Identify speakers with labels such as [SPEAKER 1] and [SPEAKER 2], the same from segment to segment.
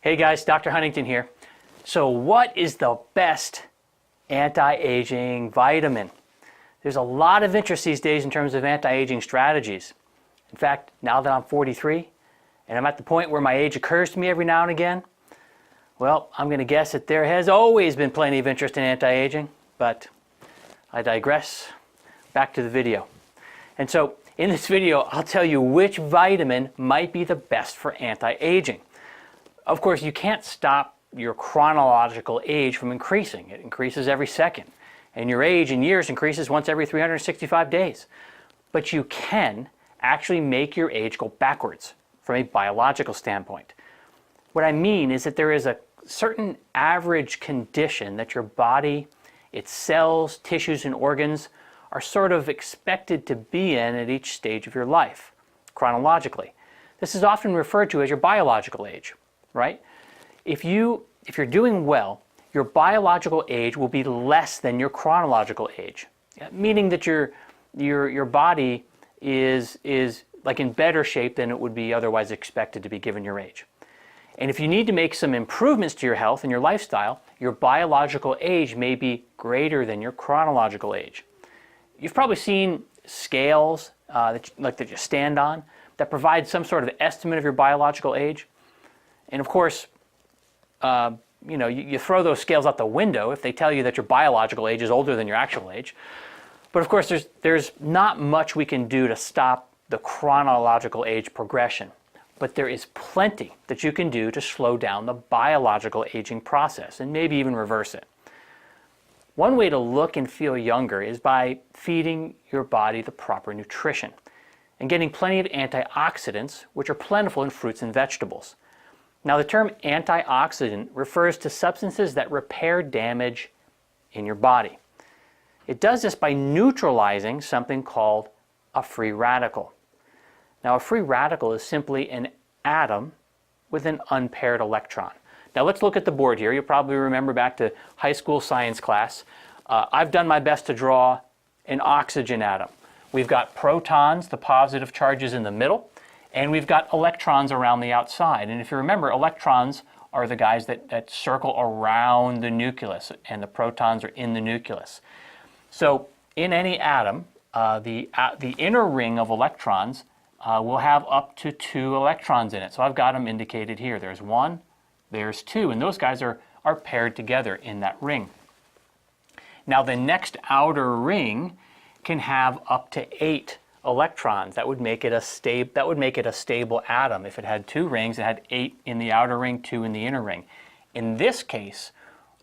[SPEAKER 1] Hey guys, Dr. Huntington here. So what is the best anti-aging vitamin? There's a lot of interest these days in terms of anti-aging strategies. In fact, now that I'm 43 and I'm at the point where my age occurs to me every now and again, well, I'm going to guess that there has always been plenty of interest in anti-aging, but I digress. Back to the video. And so in this video, I'll tell you which vitamin might be the best for anti-aging. Of course, you can't stop your chronological age from increasing. It increases every second. And your age in years increases once every 365 days. But you can actually make your age go backwards from a biological standpoint. What I mean is that there is a certain average condition that your body, its cells, tissues, and organs are sort of expected to be in at each stage of your life, chronologically. This is often referred to as your biological age, right? If you're doing well, your biological age will be less than your chronological age, meaning that your body is like in better shape than it would be otherwise expected to be given your age. And if you need to make some improvements to your health and your lifestyle, your biological age may be greater than your chronological age. You've probably seen scales that you stand on that provide some sort of estimate of your biological age. And of course, you throw those scales out the window if they tell you that your biological age is older than your actual age. But of course, there's not much we can do to stop the chronological age progression. But there is plenty that you can do to slow down the biological aging process and maybe even reverse it. One way to look and feel younger is by feeding your body the proper nutrition and getting plenty of antioxidants, which are plentiful in fruits and vegetables. Now, the term antioxidant refers to substances that repair damage in your body. It does this by neutralizing something called a free radical. Now, a free radical is simply an atom with an unpaired electron. Now, let's look at the board here. You'll probably remember back to high school science class. I've done my best to draw an oxygen atom. We've got protons, the positive charges in the middle, and we've got electrons around the outside. And if you remember, electrons are the guys that circle around the nucleus, and the protons are in the nucleus. So in any atom, the inner ring of electrons will have up to 2 electrons in it. So I've got them indicated here. There's 1, there's 2, and those guys are paired together in that ring. Now the next outer ring can have up to 8 electrons. That would make it a stable atom. If it had 2 rings, it had 8 in the outer ring, 2 in the inner ring. In this case,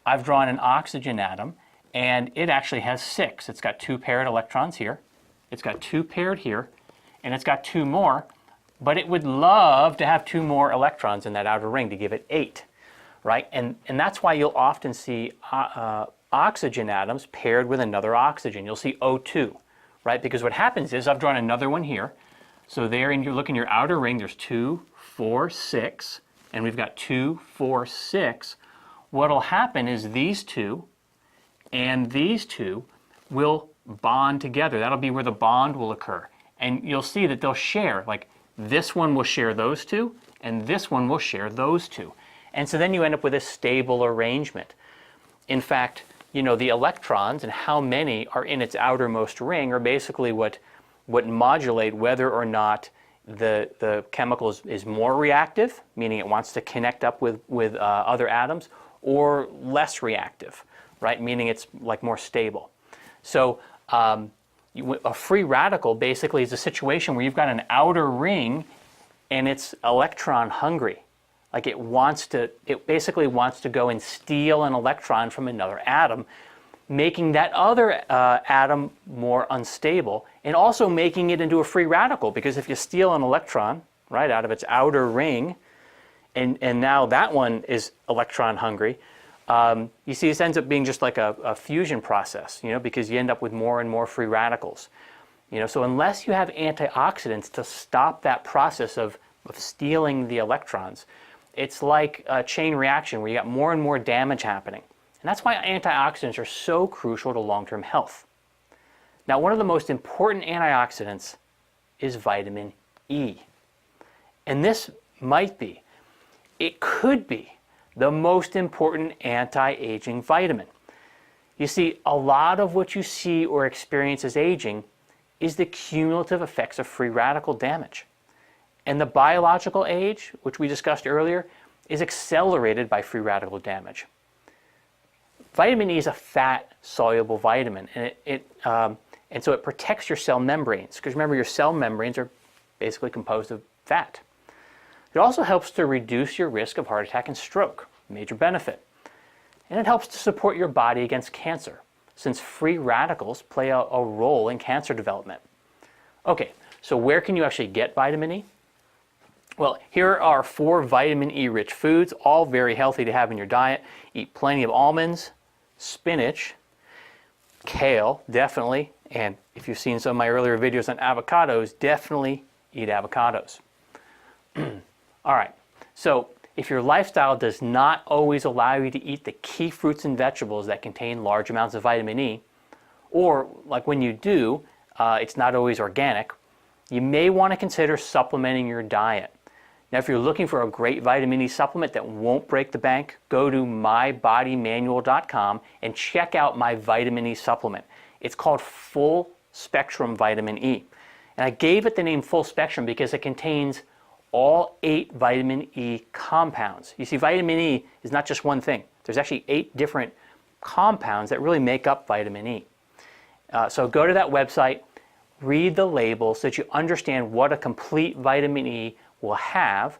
[SPEAKER 1] I've drawn an oxygen atom, and it actually has 6. It's got 2 paired electrons here. It's got 2 paired here, and it's got 2 more, but it would love to have 2 more electrons in that outer ring to give it 8, right? And that's why you'll often see oxygen atoms paired with another oxygen. You'll see O2, right? Because what happens is, I've drawn another one here. So there, and you look in your outer ring, there's 2, 4, 6, and we've got 2, 4, 6. What'll happen is these 2 and these 2 will bond together. That'll be where the bond will occur. And you'll see that they'll share, like this one will share those 2, and this one will share those 2. And so then you end up with a stable arrangement. In fact, the electrons and how many are in its outermost ring are basically what modulate whether or not the chemical is more reactive, meaning it wants to connect up with other atoms, or less reactive, right? Meaning it's like more stable. So a free radical basically is a situation where you've got an outer ring and it's electron hungry. Like it basically wants to go and steal an electron from another atom, making that other atom more unstable, and also making it into a free radical, because if you steal an electron, right, out of its outer ring, and now that one is electron hungry, you see this ends up being just like a fusion process, because you end up with more and more free radicals. So unless you have antioxidants to stop that process of stealing the electrons, it's like a chain reaction where you got more and more damage happening. And that's why antioxidants are so crucial to long-term health. Now, one of the most important antioxidants is vitamin E. And this might be it could be the most important anti-aging vitamin. You see, a lot of what you see or experience as aging is the cumulative effects of free radical damage. And the biological age, which we discussed earlier, is accelerated by free radical damage. Vitamin E is a fat-soluble vitamin, and so it protects your cell membranes, because remember, your cell membranes are basically composed of fat. It also helps to reduce your risk of heart attack and stroke, major benefit. And it helps to support your body against cancer, since free radicals play a role in cancer development. Okay, so where can you actually get vitamin E? Well, here are 4 vitamin E-rich foods, all very healthy to have in your diet. Eat plenty of almonds, spinach, kale, definitely, and if you've seen some of my earlier videos on avocados, definitely eat avocados. All right, so if your lifestyle does not always allow you to eat the key fruits and vegetables that contain large amounts of vitamin E, or like when you do, it's not always organic, you may want to consider supplementing your diet. Now, if you're looking for a great vitamin E supplement that won't break the bank, go to mybodymanual.com and check out my vitamin E supplement. It's called Full Spectrum Vitamin E. And I gave it the name Full Spectrum because it contains all 8 vitamin E compounds. You see, vitamin E is not just one thing. There's actually 8 different compounds that really make up vitamin E. So go to that website, read the label so that you understand what a complete vitamin E will have,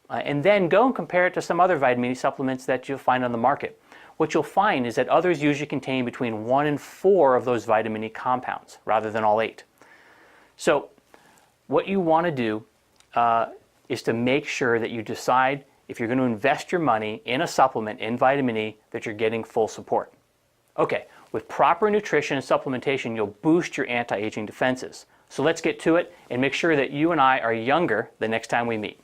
[SPEAKER 1] and then go and compare it to some other vitamin E supplements that you'll find on the market. What you'll find is that others usually contain between 1 and 4 of those vitamin E compounds, rather than all 8. So what you want to do is to make sure that you decide if you're going to invest your money in a supplement in vitamin E that you're getting full support. Okay, with proper nutrition and supplementation, you'll boost your anti-aging defenses. So let's get to it and make sure that you and I are younger the next time we meet.